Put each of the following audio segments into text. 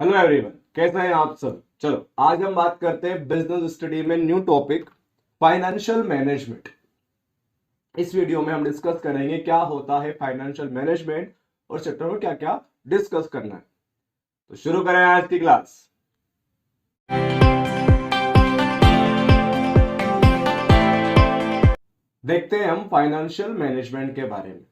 Hello everyone, कैसे हैं आप सब। चलो आज हम बात करते हैं बिजनेस स्टडी में न्यू टॉपिक फाइनेंशियल मैनेजमेंट। इस वीडियो में हम डिस्कस करेंगे क्या होता है फाइनेंशियल मैनेजमेंट और चैप्टर में क्या क्या डिस्कस करना है। तो शुरू करें आज की क्लास। देखते हैं हम फाइनेंशियल मैनेजमेंट के बारे में।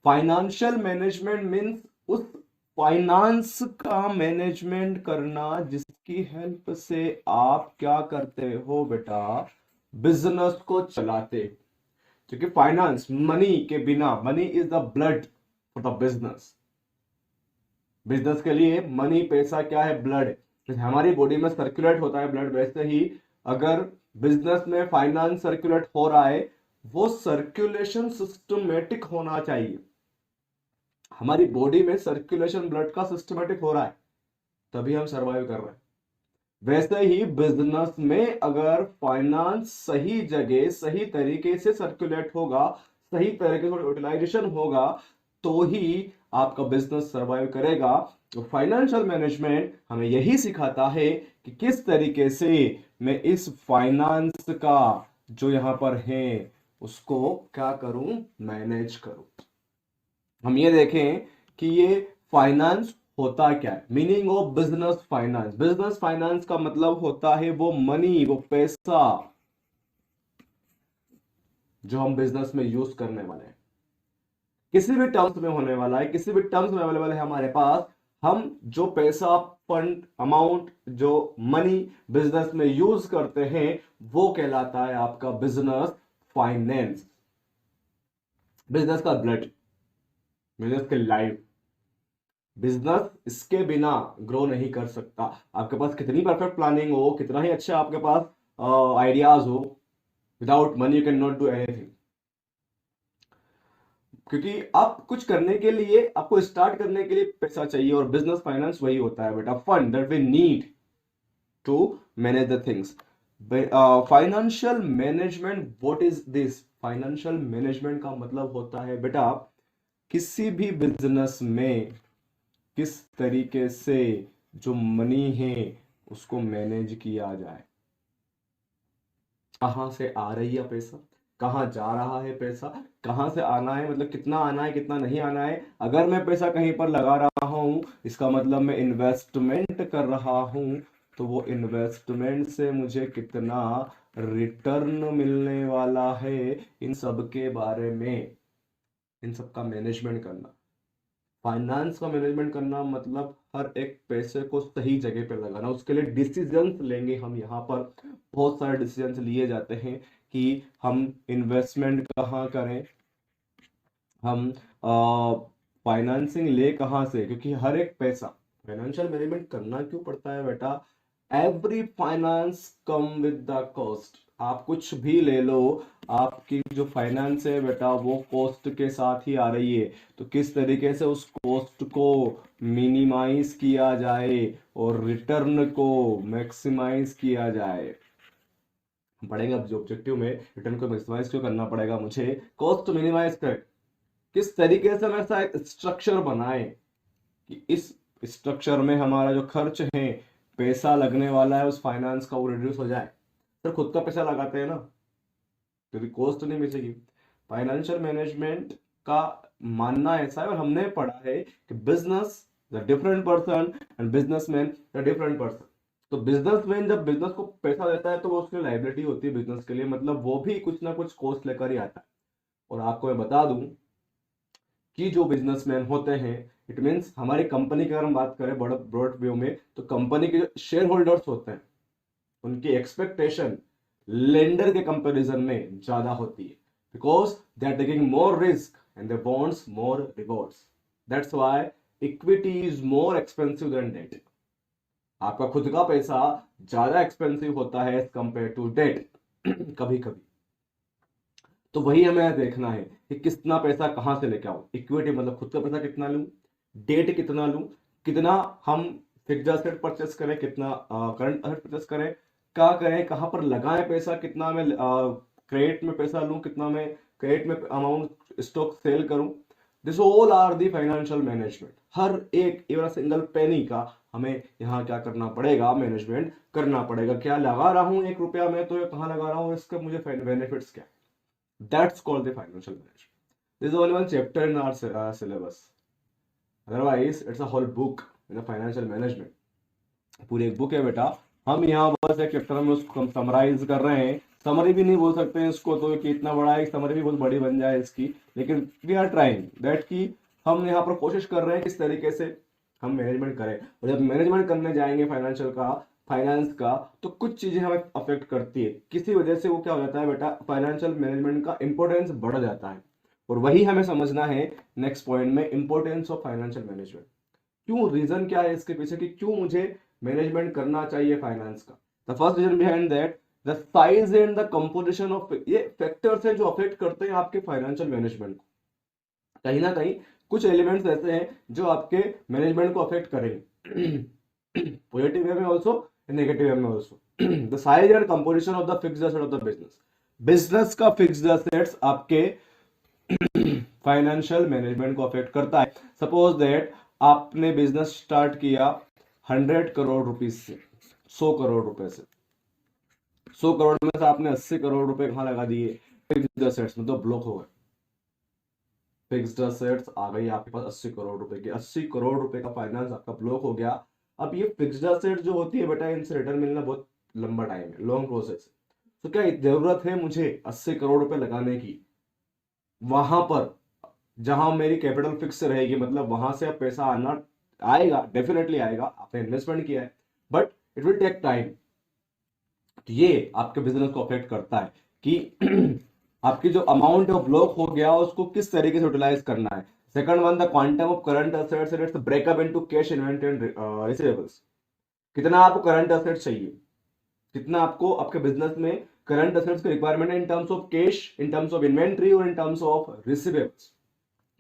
फाइनेंशियल मैनेजमेंट मीन्स उस फाइनेंस का मैनेजमेंट करना जिसकी हेल्प से आप क्या करते हो बेटा, बिजनेस को चलाते। क्योंकि फाइनेंस मनी के बिना, money is the blood for the business. Business के लिए मनी पैसा क्या है, ब्लड। जैसे हमारी बॉडी में सर्कुलेट होता है ब्लड, वैसे ही अगर बिजनेस में फाइनेंस सर्कुलेट हो रहा है, वो सर्कुलेशन सिस्टमेटिक होना चाहिए। हमारी बॉडी में सर्कुलेशन ब्लड का सिस्टमेटिक हो रहा है, तभी हम सरवाइव कर रहे हैं। वैसे ही बिजनेस में अगर फाइनेंस सही जगह सही तरीके से सर्कुलेट होगा, सही तरीके से यूटिलाइजेशन होगा, तो ही आपका बिजनेस सरवाइव करेगा। तो फाइनेंशियल मैनेजमेंट हमें यही सिखाता है कि किस तरीके से मैं इस फाइनेंस का जो यहां पर है उसको क्या करूं, मैनेज करूं। हम ये देखें कि ये फाइनेंस होता क्या है। Meaning of business finance. Business finance का मतलब होता है वो मनी, वो पैसा जो हम बिजनेस में यूज करने वाले हैं। किसी भी टर्म्स में होने वाला है, किसी भी टर्म्स में अवेलेबल है हमारे पास। हम जो पैसा, फंड, अमाउंट, जो मनी बिजनेस में यूज करते हैं वो कहलाता है आपका बिजनेस फाइनेंस। बिजनेस का ब्लड, बिजनेस के लाइफ। बिजनेस इसके बिना ग्रो नहीं कर सकता। आपके पास कितनी परफेक्ट प्लानिंग हो, कितना ही अच्छा आपके पास आइडियाज हो, without money you can not do anything. क्योंकि आप कुछ करने के लिए, आपको स्टार्ट करने के लिए पैसा चाहिए, और बिजनेस फाइनेंस वही होता है बेटा, fund that we need to manage the things. Financial management, what is this? Financial management का मतलब होता है बेटा किसी भी बिजनेस में किस तरीके से जो मनी है उसको मैनेज किया जाए। कहां से आ रही है पैसा, कहां जा रहा है पैसा, कहां से आना है, मतलब कितना आना है कितना नहीं आना है। अगर मैं पैसा कहीं पर लगा रहा हूं, इसका मतलब मैं इन्वेस्टमेंट कर रहा हूं, तो वो इन्वेस्टमेंट से मुझे कितना रिटर्न मिलने वाला है, इन सब के बारे में, इन सब का मैनेजमेंट करना। फाइनेंस का मैनेजमेंट करना मतलब हर एक पैसे को सही जगह पे लगाना। उसके लिए डिसीजंस लेंगे हम यहाँ पर। बहुत सारे डिसीजंस लिए जाते हैं कि हम इन्वेस्टमेंट कहाँ करें, हम फाइनेंसिंग ले कहाँ से। क्योंकि हर एक पैसा, फाइनेंशियल मैनेजमेंट करना क्यों पड़ता है बेटा, every finance come with the cost. आप कुछ भी ले लो, आपकी जो फाइनेंस है बेटा वो कॉस्ट के साथ ही आ रही है। तो किस तरीके से उस कॉस्ट को मिनिमाइज किया जाए और रिटर्न को मैक्सिमाइज किया जाए, हम पढ़ेंगे अब जो ऑब्जेक्टिव में। रिटर्न को मैक्सिमाइज क्यों करना पड़ेगा मुझे, कॉस्ट तो मिनिमाइज कर, किस तरीके से हम ऐसा एक स्ट्रक्चर बनाए कि इस स्ट्रक्चर में हमारा जो खर्च है, पैसा लगने वाला है उस फाइनेंस का, वो रिड्यूस हो जाए। सर खुद का पैसा लगाते हैं ना, क्योंकि कॉस्ट नहीं बचेगी। फाइनेंशियल मैनेजमेंट का मानना ऐसा है, और हमने पढ़ा है कि business the different person and businessman the different person. तो बिजनेसमैन जब बिजनेस को पैसा देता है तो वो उसकी लाइबिलिटी होती है बिजनेस के लिए, मतलब वो भी कुछ ना कुछ कॉस्ट लेकर ही आता है। और आपको मैं बता दूं कि जो बिजनेसमैन होते हैं, इट मीन्स हमारी कंपनी की अगर हम बात करें बड़ा ब्रॉड व्यू में, तो कंपनी के जो शेयर होल्डर्स होते हैं उनकी एक्सपेक्टेशन लेंडर के कंपैरिजन में ज्यादा होती है, because they are taking more risk and they wants more rewards. That's why equity is more expensive than debt. आपका खुद का पैसा ज्यादा एक्सपेंसिव होता है एज कंपेयर टू डेट कभी कभी। तो वही हमें देखना है कि कितना पैसा कहां से लेके आओ। इक्विटी मतलब खुद का पैसा कितना लूं, डेट कितना लूं, कितना हम फिक्स्ड एसेट परचेस करें, कितना करंट एसेट परचेस करें, क्या करें, कहां पर लगाएं पैसा, कितना मैं क्रेडिट में पैसा लूं, कितना मैं क्रेडिट में अमाउंट स्टॉक सेल करूं। This all are the financial management. हर एक इवन सिंगल पेनी का हमें यहाँ क्या करना पड़ेगा, मैनेजमेंट करना पड़ेगा। क्या लगा रहा हूं 1 रुपया में, तो ये कहाँ लगा रहा हूँ, इसके मुझे बेनिफिट्स क्या, that's called the financial management. This is only one chapter in our syllabus, otherwise it's a whole book in financial management. पूरी एक बुक है बेटा, हम यहाँ बस एक चैप्टर में उसको समराइज कर रहे हैं। समरी भी नहीं बोल सकते हैं इसको, तो कि इतना बड़ा है, समरी भी बहुत बड़ी बन जाए इसकी, लेकिन वी आर ट्राइंग दैट कि हम यहाँ पर कोशिश कर रहे हैं किस तरीके से हम मैनेजमेंट करें। और जब मैनेजमेंट करने जाएंगे फाइनेंशियल का, फाइनेंस का, तो कुछ चीजें हमें अफेक्ट करती है, किसी वजह से वो क्या हो जाता है बेटा, फाइनेंशियल मैनेजमेंट का इंपॉर्टेंस बढ़ जाता है। और वही हमें समझना है नेक्स्ट पॉइंट में, इंपॉर्टेंस ऑफ फाइनेंशियल मैनेजमेंट। क्यों, रीजन क्या है इसके पीछे कि क्यों मुझे मैनेजमेंट करना चाहिए फाइनेंस का। The first reason behind that, the size and the composition of, ये फैक्टर्स हैं जो अफेक्ट करते हैं आपके फाइनेंशियल मैनेजमेंट को। कहीं ना कहीं कुछ एलिमेंट्स ऐसे हैं जो आपके मैनेजमेंट को अफेक्ट करेंगे, पॉजिटिव वे में ऑल्सो, नेगेटिव वे में also. The size and composition of the fixed asset of the business, business का फिक्स्ड एसेट्स आपके फाइनेंशियल मैनेजमेंट को अफेक्ट करता है। सपोज दैट आपने बिजनेस स्टार्ट किया 100 करोड़ रुपीज से, 100 करोड़ रुपए से, 100 करोड़ में से आपने 80 करोड़ रुपए कहां लगा दिए, फिक्स्ड एसेट्स में, तो ब्लॉक हो गए। फिक्स्ड एसेट्स आ गई आपके पास 80 करोड़ रुपए की, 80 करोड़ रुपए का फाइनेंस आपका ब्लॉक हो गया। अब ये फिक्स्ड एसेट जो होती है बेटा, इनसे रिटर्न मिलना बहुत लंबा टाइम है, लॉन्ग प्रोसेस है। तो क्या जरूरत है मुझे 80 करोड़ रुपए लगाने की वहां पर जहां मेरी कैपिटल फिक्स रहेगी, मतलब वहां से अब पैसा आना आएगा, डेफिनेटली आएगा, आपने इन्वेस्टमेंट किया है, but it will take time. तो ये आपके बिजनेस को अफेक्ट करता है कि आपकी जो अमाउंट ऑफ ब्लॉक हो गया उसको किस तरीके से यूटिलाइज करना है। Second one, the quantum of current assets and it's breakup into cash, inventory and receivables. कितना आपको करंट एसेट्स चाहिए, कितना आपको आपके बिजनेस में करंट एसेट्स की रिक्वायरमेंट है in terms of cash, in terms of inventory और इन टर्म्स ऑफ रिसीवेबल्स।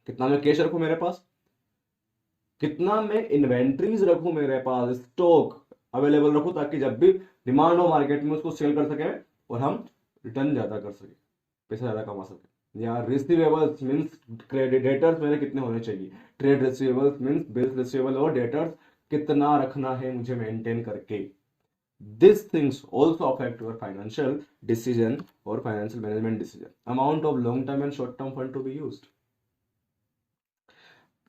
कितना मैं कैश रखूं मेरे पास, कितना मैं इन्वेंट्रीज रखूं मेरे पास, स्टॉक अवेलेबल रखूं, ताकि जब भी डिमांड हो मार्केट में उसको सेल कर सके और हम रिटर्न ज्यादा कर सके, पैसा ज्यादा कमा सके। या रिसीवेबल्स मींस क्रेडिट डेटर्स मेरे कितने होने चाहिए, trade receivables means bills receivable और डेटर्स कितना रखना है मुझे मेंटेन करके। This things also affect your financial decision और financial management decision. Amount of long term and short term fund to be used.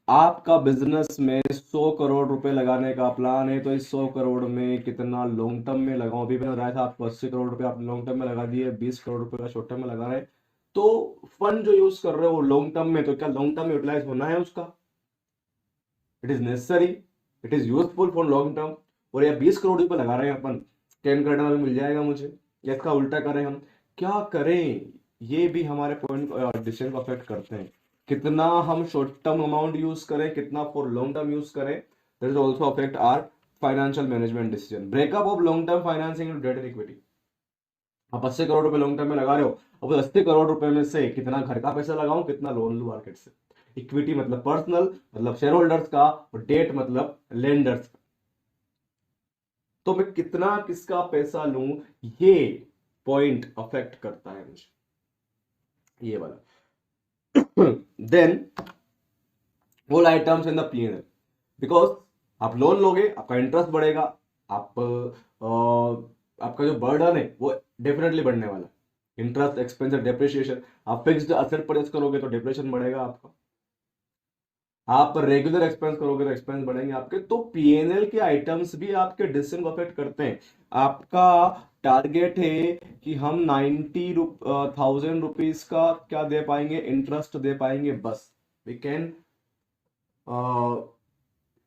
आपका बिजनेस में 100 करोड़ रुपए लगाने का प्लान है, तो इस 100 करोड़ में कितना लॉन्ग टर्म में लगाऊं। अभी मैंने बताया था आपको 80 करोड़ रुपए आप लॉन्ग टर्म में लगा दिए, 20 करोड़ रुपए का शॉर्ट टर्म में लगा रहे हैं। तो फंड जो यूज कर रहे हो लॉन्ग टर्म में, तो क्या लॉन्ग टर्म में यूटिलाइज होना है उसका, it is necessary, it is useful for long term. और या 20 करोड़ रुपए लगा रहे हैं अपन, स्कैन करने में मिल जाएगा मुझे, या इसका उल्टा करें हम, क्या करें, ये भी हमारे पॉइंट डिसीजन को अफेक्ट करते हैं। कितना हम शॉर्ट टर्म अमाउंट यूज करें, कितना फॉर लॉन्ग टर्म यूज करें, that is also affect our financial management decision. Breakup of long term financing into debt and equity. आप 80 करोड़ रुपए लॉन्ग टर्म में लगा रहे हो, अब 80 करोड़ रुपए में से कितना घर का पैसा लगाऊं, कितना लोन लूं मार्केट से। इक्विटी मतलब पर्सनल, मतलब शेयर होल्डर्स का, और डेट मतलब लेंडर्स का। तो मैं कितना किसका पैसा लूं, ये पॉइंट अफेक्ट करता है मुझे, ये वाला। Then all items in the PNL, because आप लोन लोगे, आपका इंटरेस्ट बढ़ेगा, आप आपका जो बर्डन है वो डेफिनेटली बढ़ने वाला है। Interest, expense, depreciation. आप फिक्स्ड असेट परचेस करोगे तो डेप्रिसिएशन बढ़ेगा आपका, आप रेगुलर एक्सपेंस करोगे तो एक्सपेंस बढ़ेंगे आपके। तो पीएनएल के आइटम्स भी आपके डिसीजन को अफेक्ट करते हैं। आपका टारगेट है कि हम 90,000 रुपीज का क्या दे पाएंगे, इंटरेस्ट दे पाएंगे, बस we can,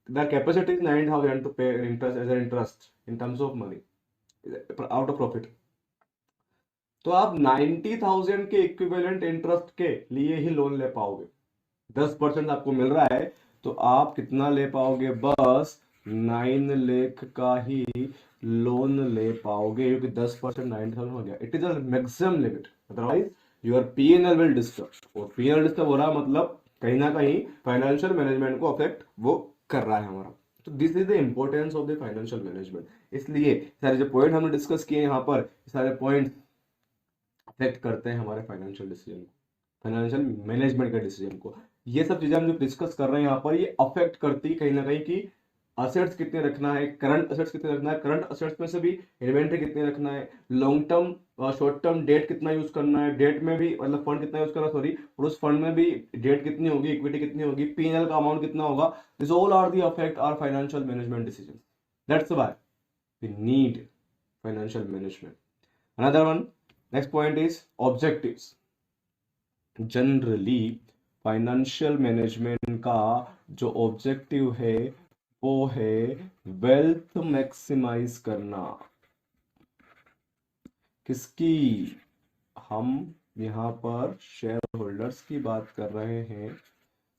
the capacity is 9,000 to pay interest as an interest in terms of money out of profit। तो आप 90,000 के इक्विवेलेंट इंटरेस्ट के लिए ही लोन ले पाओगे। 10% आपको मिल रहा है, तो आप कितना ले पाओगे, बस 9 लाख का ही लोन ले पाओगे, क्योंकि 10% 90,000 हो गया। It is a maximum limit, otherwise your PNL will disturb. और पीएनएल डिस्टर्ब हो रहा है मतलब कहीं ना कहीं फाइनेंशियल मैनेजमेंट को अफेक्ट वो कर रहा है हमारा। तो this is the importance of the financial management. इसलिए सारे जो पॉइंट हमने डिस्कस किए यहाँ पर, सारे पॉइंट अफेक्ट करते हैं हमारे फाइनेंशियल डिसीजन को, फाइनेंशियल मैनेजमेंट का डिसीजन को। ये सब चीजें हम जो डिस्कस कर रहे हैं यहाँ पर, ये अफेक्ट करती कहीं ना कहीं कि असेट्स कितने रखना है, करंट असेट्स कितने रखना है, करंट असेट्स में से भी इन्वेंट्री कितने रखना है, long term short term debt कितना यूज करना है, डेट में भी मतलब फंड कितना यूज करना, सॉरी, और उस फंड में भी डेट कितनी होगी, इक्विटी कितनी होगी, पीएनएल का अमाउंट कितना होगा। This all are the affect our financial management decision. That's why we need financial management. Another one, next point is objectives. Generally financial management का जो ऑब्जेक्टिव है वो है वेल्थ मैक्सिमाइज करना। किसकी? हम यहां पर शेयर होल्डर्स की बात कर रहे हैं।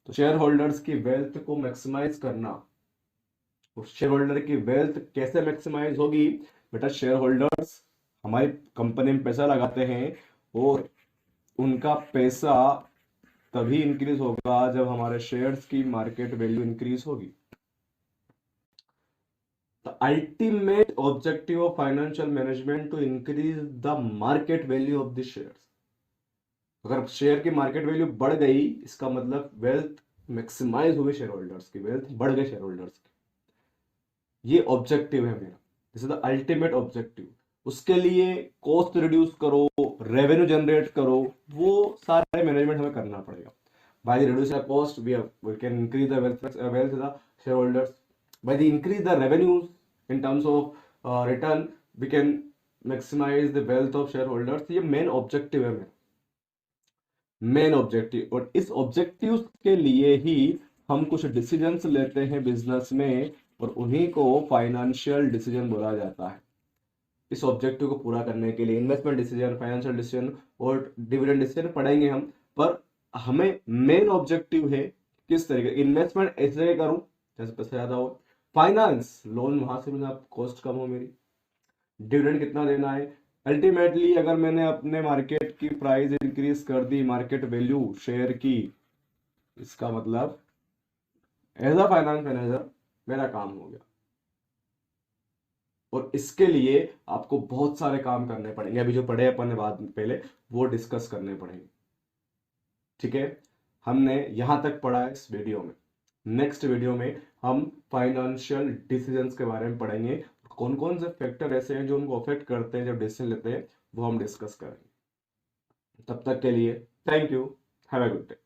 तो शेयर होल्डर्स की वेल्थ को मैक्सिमाइज करना। उस शेयर होल्डर की वेल्थ कैसे मैक्सिमाइज होगी? बेटा, शेयर होल्डर्स हमारी कंपनी में पैसा लगाते हैं और उनका पैसा तभी इंक्रीज होगा जब हमारे शेयर्स की मार्केट वैल्यू इंक्रीज होगी। The ultimate objective of financial management to increase the market value of the shares। अगर शेयर की मार्केट वैल्यू बढ़ गई, इसका मतलब वेल्थ मैक्सिमाइज हुई, शेयर होल्डर्स की वेल्थ बढ़ गई शेयर होल्डर्स की। ये ऑब्जेक्टिव है मेरा, this is the ultimate objective. उसके लिए कॉस्ट रिड्यूस करो, रेवेन्यू जनरेट करो, वो सारे मैनेजमेंट हमें करना पड़ेगा। by the reduce the cost we can increase the wealth to the shareholders. By the increase the revenues in terms of return, we can maximize the wealth of shareholders। ये main objective है मेरा, main objective. और इस objective के लिए ही हम कुछ decisions लेते हैं बिजनेस में, और उन्हीं को फाइनेंशियल डिसीजन बोला जाता है। इस ऑब्जेक्टिव को पूरा करने के लिए इन्वेस्टमेंट डिसीजन, फाइनेंशियल डिसीजन और डिविडेंड डिसीजन पढ़ेंगे हम। पर हमें मेन ऑब्जेक्टिव है किस तरीके इन्वेस्टमेंट ऐसे करूं जैसे पैसा ज्यादा हो, फाइनेंस लोन वहां से मुझे कॉस्ट कम हो मेरी, डिविडेंड कितना देना है। अल्टीमेटली अगर मैंने अपने मार्केट की प्राइस इंक्रीज कर दी, मार्केट वैल्यू शेयर की, इसका मतलब एज अ फाइनेंस मैनेजर मेरा काम हो गया। और इसके लिए आपको बहुत सारे काम करने पड़ेंगे, अभी जो पढ़े अपन ने बाद पहले वो डिस्कस करने पड़ेंगे। ठीक है, हमने यहां तक पढ़ा है इस वीडियो में। नेक्स्ट वीडियो में हम फाइनेंशियल डिसीजंस के बारे में पढ़ेंगे, कौन कौन से फैक्टर ऐसे हैं जो उनको अफेक्ट करते हैं जब डिसीजन लेते हैं, वो हम डिस्कस करेंगे। तब तक के लिए thank you, have a good day.